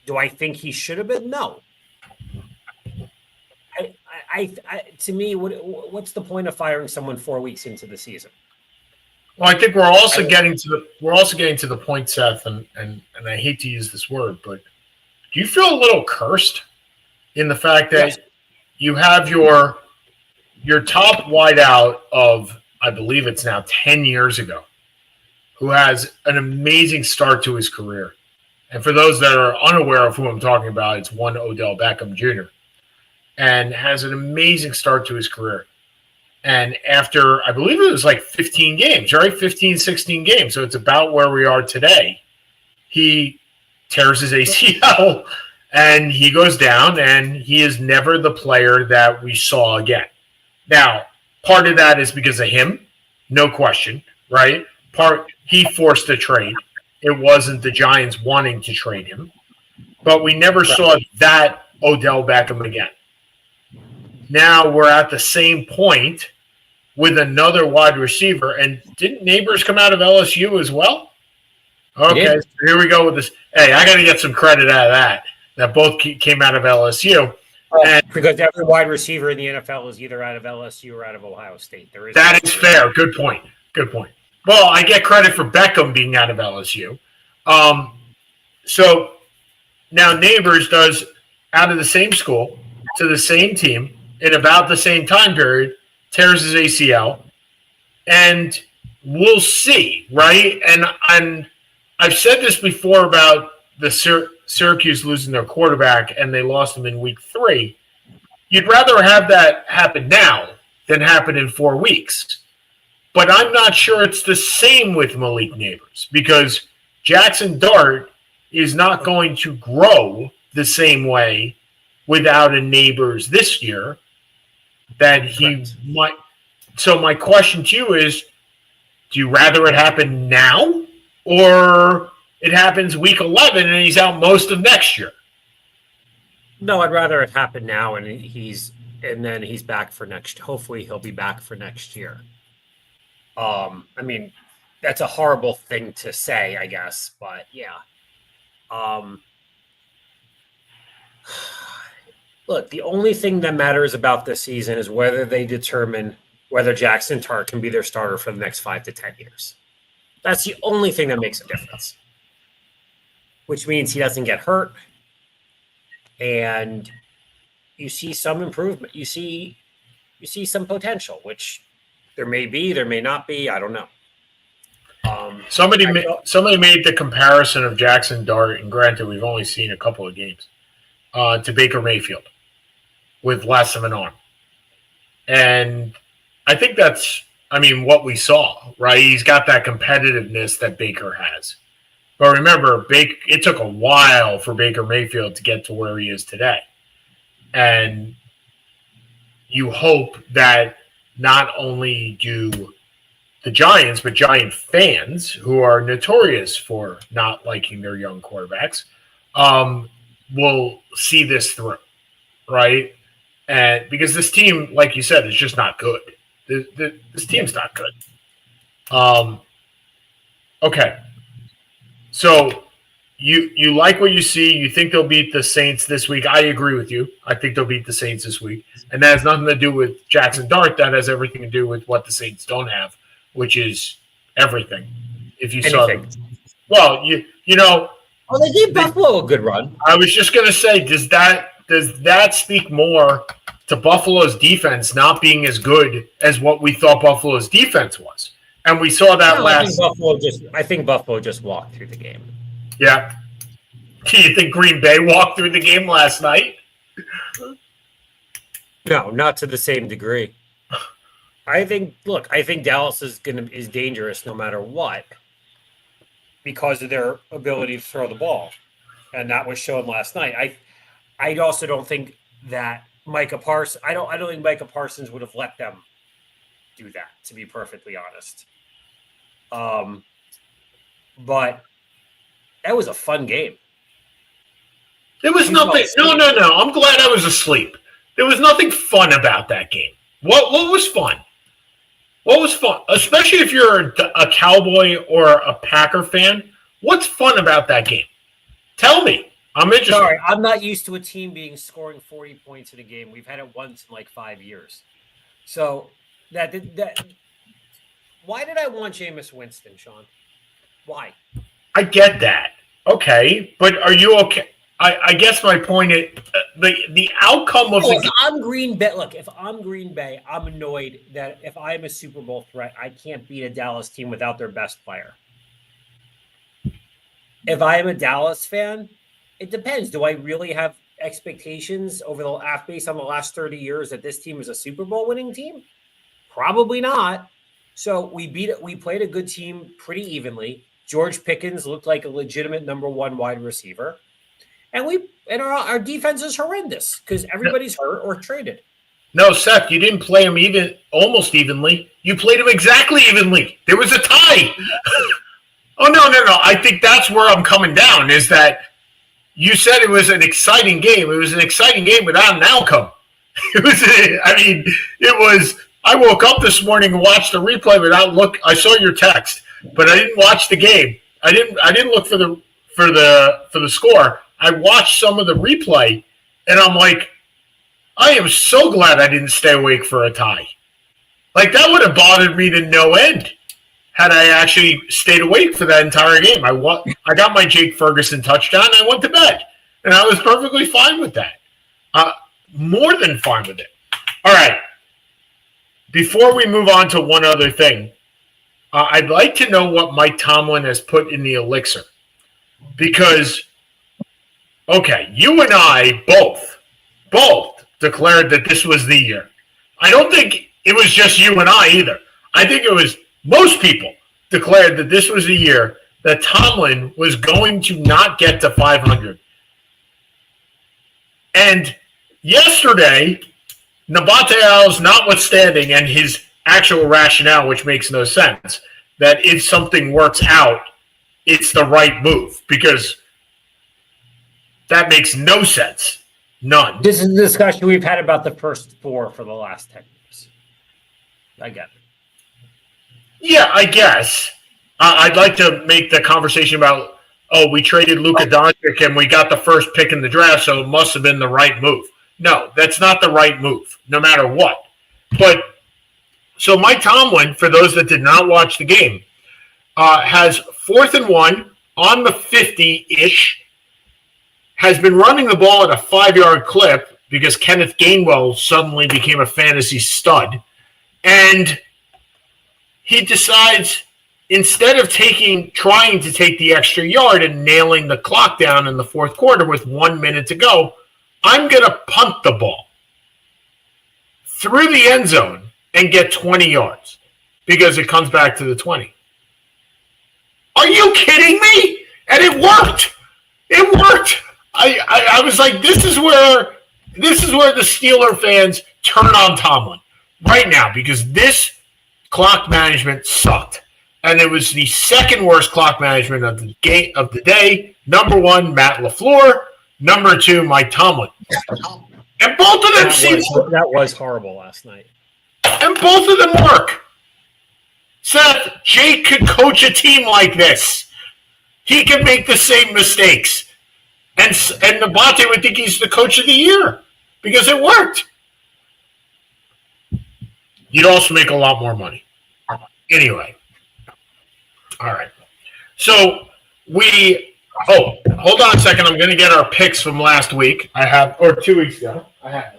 Do I think he should have been? No. To me, what's the point of firing someone 4 weeks into the season? Well, I think we're also getting to the point, Seth, and I hate to use this word, but do you feel a little cursed in the fact that you have your top wideout of, I believe it's now 10 years ago, who has an amazing start to his career? And for those that are unaware of who I'm talking about, it's one Odell Beckham Jr. and has an amazing start to his career. And after, I believe it was like 15 games, right? 15, 16 games. So it's about where we are today. He tears his ACL and he goes down, and he is never the player that we saw again. Now, part of that is because of him, no question, right? He forced a trade. It wasn't the Giants wanting to trade him. But we never saw that Odell Beckham again. Now we're at the same point with another wide receiver. And didn't Neighbors come out of LSU as well? Okay, so here we go with this. Hey, I got to get some credit out of that both came out of LSU. Because every wide receiver in the NFL is either out of LSU or out of Ohio State. That is fair. Good point. Well, I get credit for Beckham being out of LSU. So now Neighbors does out of the same school to the same team in about the same time period, tears his ACL, and we'll see, right? And I've said this before about the Syracuse losing their quarterback, and they lost him in week 3. You'd rather have that happen now than happen in 4 weeks. But I'm not sure it's the same with Malik Neighbors, because Jackson Dart is not going to grow the same way without a Neighbors this year, that he Correct. might. So my question to you is, do you rather it happen now or it happens week 11 and he's out most of next year? No, I'd rather it happen now, and then he's back for next. Hopefully, he'll be back for next year. I mean, that's a horrible thing to say, I guess, but yeah. Look, the only thing that matters about this season is whether they determine whether Jackson Tart can be their starter for the next 5 to 10 years. That's the only thing that makes a difference, which means he doesn't get hurt. And you see some improvement. You see some potential, which there may be, there may not be. I don't know. Somebody made the comparison of Jackson Dart, and granted, we've only seen a couple of games, to Baker Mayfield with less of an arm. And I think that's, what we saw, right? He's got that competitiveness that Baker has. But remember, it took a while for Baker Mayfield to get to where he is today. And you hope that not only do the Giants, but Giant fans, who are notorious for not liking their young quarterbacks, will see this through, right? And because this team, like you said, is just not good. This team's not good. Okay. So you like what you see. You think they'll beat the Saints this week. I agree with you. I think they'll beat the Saints this week. And that has nothing to do with Jackson Dart. That has everything to do with what the Saints don't have, which is everything. If you saw them. Well, you know. Oh, they gave Buffalo a good run. I was just going to say, does that speak more to Buffalo's defense not being as good as what we thought Buffalo's defense was? And we saw that last. I think Buffalo just walked through the game. Yeah. Do you think Green Bay walked through the game last night? No, not to the same degree. I think Dallas is dangerous no matter what because of their ability to throw the ball, and that was shown last night. I also don't think that Micah Parsons. I don't think Micah Parsons would have let them do that, to be perfectly honest. But that was a fun game. There was nothing. No. I'm glad I was asleep. There was nothing fun about that game. What was fun? What was fun? Especially if you're a Cowboy or a Packer fan. What's fun about that game? Tell me. I'm interested. Sorry, I'm not used to a team scoring 40 points in a game. We've had it once in like 5 years. So that why did I want Jameis Winston, Sean? Why? I get that. Okay, but are you okay? I guess my point is the outcome of if I'm Green Bay, I'm annoyed that if I'm a Super Bowl threat, I can't beat a Dallas team without their best player. If I am a Dallas fan, it depends. Do I really have expectations based on the last 30 years that this team is a Super Bowl winning team? Probably not. So we played a good team pretty evenly. George Pickens looked like a legitimate number one wide receiver. And our defense is horrendous because everybody's hurt or traded. No, Seth, you didn't play him almost evenly. You played him exactly evenly. There was a tie. Oh, no. I think that's where I'm coming down is that you said it was an exciting game. It was an exciting game without an outcome. I woke up this morning and watched the replay without look. I saw your text, but I didn't watch the game. I didn't look for the score. I watched some of the replay, and I'm like, I am so glad I didn't stay awake for a tie. Like, that would have bothered me to no end had I actually stayed awake for that entire game. I got my Jake Ferguson touchdown, and I went to bed, and I was perfectly fine with that. More than fine with it. All right. Before we move on to one other thing, I'd like to know what Mike Tomlin has put in the elixir. Because, okay, you and I both declared that this was the year. I don't think it was just you and I either. I think it was most people declared that this was the year that Tomlin was going to not get to 500. And yesterday, Nabateal's notwithstanding and his actual rationale, which makes no sense, that if something works out, it's the right move because that makes no sense. None. This is a discussion we've had about the first four for the last 10 years. I get it. Yeah, I guess. I'd like to make the conversation about, we traded Luka Doncic and we got the first pick in the draft, so it must have been the right move. No, that's not the right move, no matter what. But so Mike Tomlin, for those that did not watch the game, has 4th and 1 on the 50-ish, has been running the ball at a 5-yard clip because Kenneth Gainwell suddenly became a fantasy stud. And he decides, instead of trying to take the extra yard and nailing the clock down in the fourth quarter with 1 minute to go, I'm going to punt the ball through the end zone and get 20 yards because it comes back to the 20. Are you kidding me? And it worked. It worked. I was like, this is where the Steeler fans turn on Tomlin right now because this clock management sucked. And it was the second worst clock management of the day. Number 1, Matt LaFleur. Number 2, Mike Tomlin. And both of them that was horrible last night. And both of them work. Seth, Jake could coach a team like this. He could make the same mistakes. And Nabate would think he's the coach of the year because it worked. You'd also make a lot more money. Anyway. All right. So hold on a second. I'm going to get our picks from last week. Or 2 weeks ago. I have them.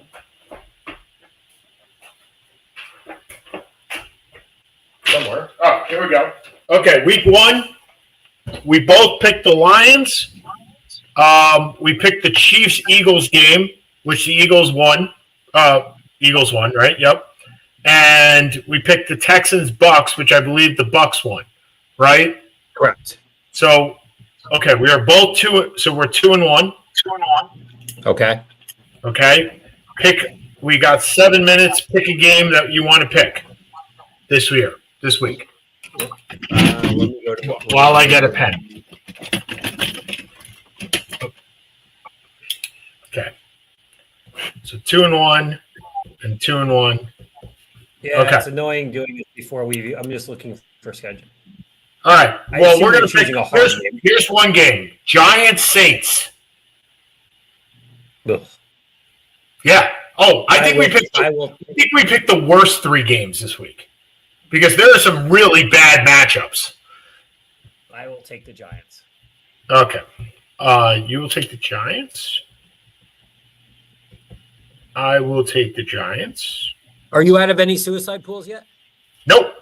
Somewhere. Oh, here we go. Okay, week 1, we both picked the Lions. We picked the Chiefs-Eagles game, which the Eagles won. Eagles won, right? Yep. And we picked the Texans-Bucks, which I believe the Bucks won, right? Correct. So, okay, we are both 2. So we're 2 and 1. 2 and 1. Okay. Okay. We got 7 minutes. Pick a game that you want to pick this week. Let me go to While I get a pen. Okay. So 2 and 1 and 2 and 1. Yeah, okay. It's annoying doing it before I'm just looking for schedule. All right. Well, we're going to pick. Here's one game: Giants-Saints. Ugh. Yeah. Oh, I think we picked the worst 3 games this week because there are some really bad matchups. I will take the Giants. Okay. You will take the Giants. I will take the Giants. Are you out of any suicide pools yet? Nope.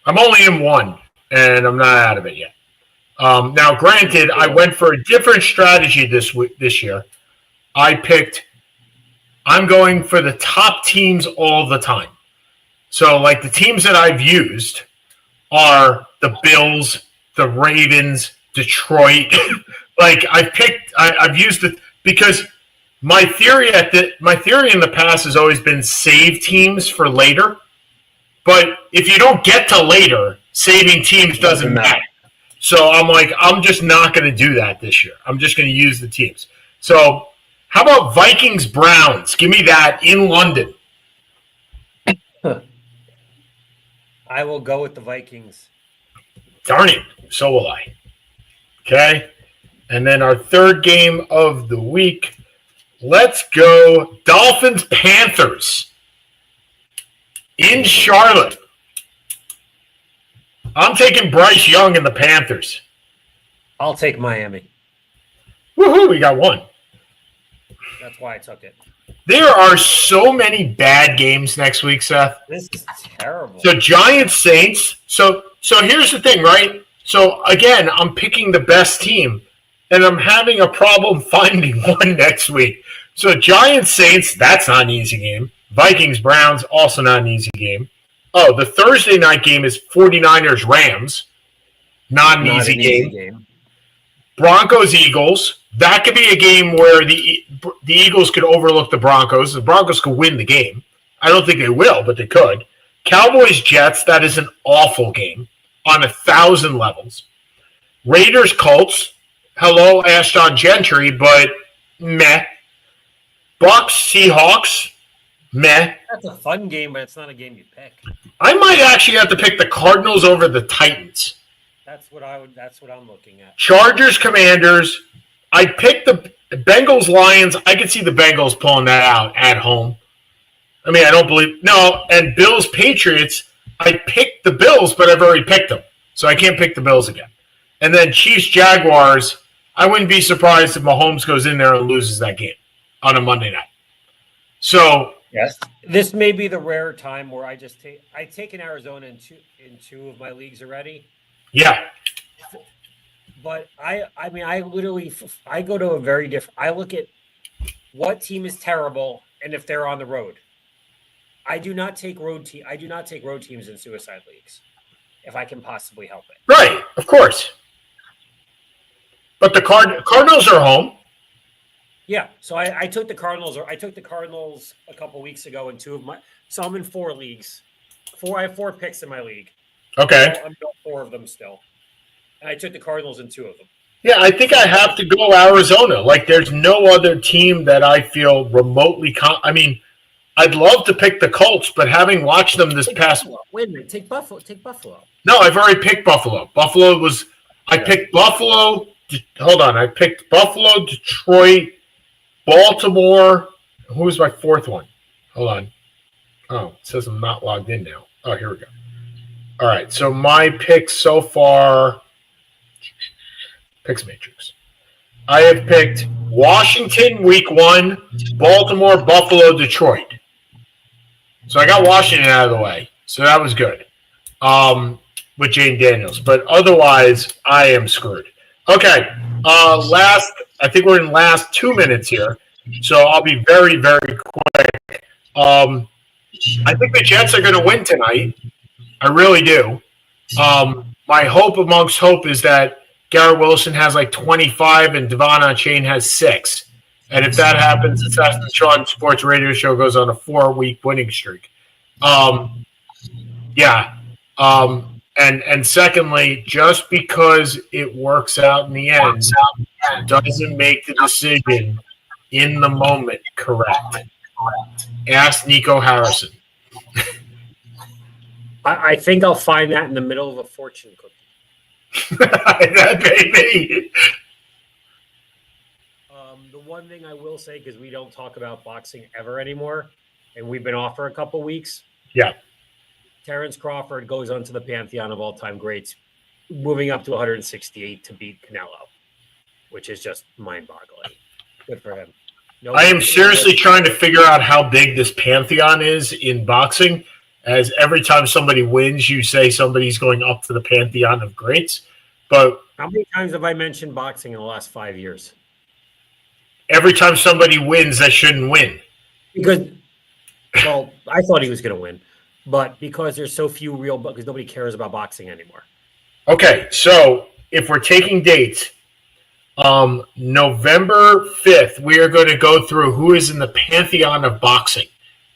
I'm only in 1, and I'm not out of it yet. Now, granted, I went for a different strategy this year. I'm going for the top teams all the time. So, like, the teams that I've used are the Bills, the Ravens, Detroit. Like, I've used it because my theory in the past has always been save teams for later. But if you don't get to later, saving teams doesn't matter. So I'm like, I'm just not going to do that this year. I'm just going to use the teams. So how about Vikings-Browns? Give me that in London. I will go with the Vikings. Darn it. So will I. Okay. And then our third game of the week. Let's go Dolphins-Panthers in Charlotte. I'm taking Bryce Young and the Panthers. I'll take Miami. Woohoo, we got 1. That's why I took it. There are so many bad games next week, Seth. This is terrible. So Giants-Saints. So here's the thing, right? So, again, I'm picking the best team, and I'm having a problem finding one next week. So Giants-Saints, that's not an easy game. Vikings-Browns, also not an easy game. Oh, the Thursday night game is 49ers-Rams. Not an easy game. Broncos-Eagles. That could be a game where the Eagles could overlook the Broncos. The Broncos could win the game. I don't think they will, but they could. Cowboys Jets, that is an awful game on 1,000 levels. Raiders Colts, hello Ashton Gentry, but meh. Bucks Seahawks, meh. That's a fun game, but it's not a game you pick. I might actually have to pick the Cardinals over the Titans. That's what I'm looking at. Chargers Commanders. I picked the Bengals Lions. I could see the Bengals pulling that out at home. I mean, I don't believe no. And Bills Patriots. I picked the Bills, but I've already picked them, so I can't pick the Bills again. And then Chiefs Jaguars. I wouldn't be surprised if Mahomes goes in there and loses that game on a Monday night. So yes, this may be the rare time where I've taken Arizona in two of my leagues already. Yeah. But I go to a very different. I look at what team is terrible and if they're on the road. I do not take road teams in suicide leagues if I can possibly help it. Right, of course. But the Cardinals are home. Yeah, so I took the Cardinals. I took the Cardinals a couple weeks ago in two of my. So I'm in 4 leagues. I have 4 picks in my league. Okay. I'm doing 4 of them still, and I took the Cardinals in 2 of them. Yeah, I think I have to go Arizona. Like, there's no other team that I feel remotely. I mean, I'd love to pick the Colts, but having watched them this past. Buffalo. Wait a minute, take Buffalo. No, I've already picked Buffalo. I picked Buffalo. Hold on, I picked Buffalo, Detroit, Baltimore. Who was my 4th one? Hold on. Oh, it says I'm not logged in now. Oh, here we go. All right, so my picks so far. Picks Matrix. I have picked Washington week 1, Baltimore, Buffalo, Detroit. So I got Washington out of the way. So that was good with Jane Daniels. But otherwise, I am screwed. Okay, I think we're in last 2 minutes here. So I'll be very, very quick. I think the Jets are going to win tonight. I really do. My hope amongst hope is that Garrett Wilson has like 25 and Devon Achane has 6. And if that happens, the Seth and Sean Sports Radio Show goes on a 4-week winning streak. And secondly, just because it works out in the end doesn't make the decision in the moment correct. Ask Nico Harrison. I think I'll find that in the middle of a fortune cookie. That may be. The one thing I will say, because we don't talk about boxing ever anymore, and we've been off for a couple weeks. Yeah. Terrence Crawford goes on to the pantheon of all-time greats, moving up to 168 to beat Canelo, which is just mind-boggling. Good for him. I am seriously trying to figure out how big this pantheon is in boxing, as every time somebody wins, you say somebody's going up to the pantheon of greats. But how many times have I mentioned boxing in the last 5 years? Every time somebody wins, that shouldn't win. Because, well, I thought he was going to win, but because there's so few because nobody cares about boxing anymore. Okay, so if we're taking dates, November 5th, we are going to go through who is in the pantheon of boxing.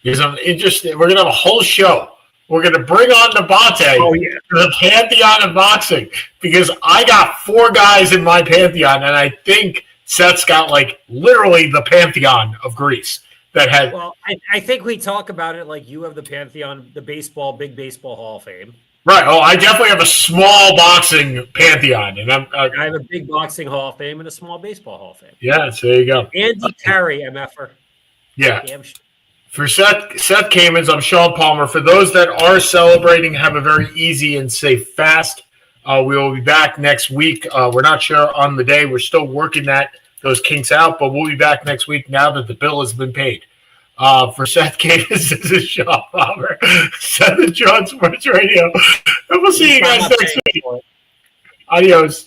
Because I'm interested. We're going to have a whole show. We're going to bring on Nabate to the pantheon of boxing, because I got 4 guys in my pantheon, and I think Seth's got like literally the pantheon of Greece that had. Well, I think we talk about it like you have the pantheon, the big baseball Hall of Fame. Right. Oh, I definitely have a small boxing pantheon, and I have a big boxing Hall of Fame and a small baseball Hall of Fame. Yeah, so there you go. Andy Carey, MFer. Yeah. For Seth Kamens, I'm Sean Palmer. For those that are celebrating, have a very easy and safe fast. We will be back next week. We're not sure on the day. We're still working those kinks out, but we'll be back next week now that the bill has been paid. For Seth Kamens, this is Sean Palmer. Seth and Sean Sports Radio. And we'll see you guys next week. Adios.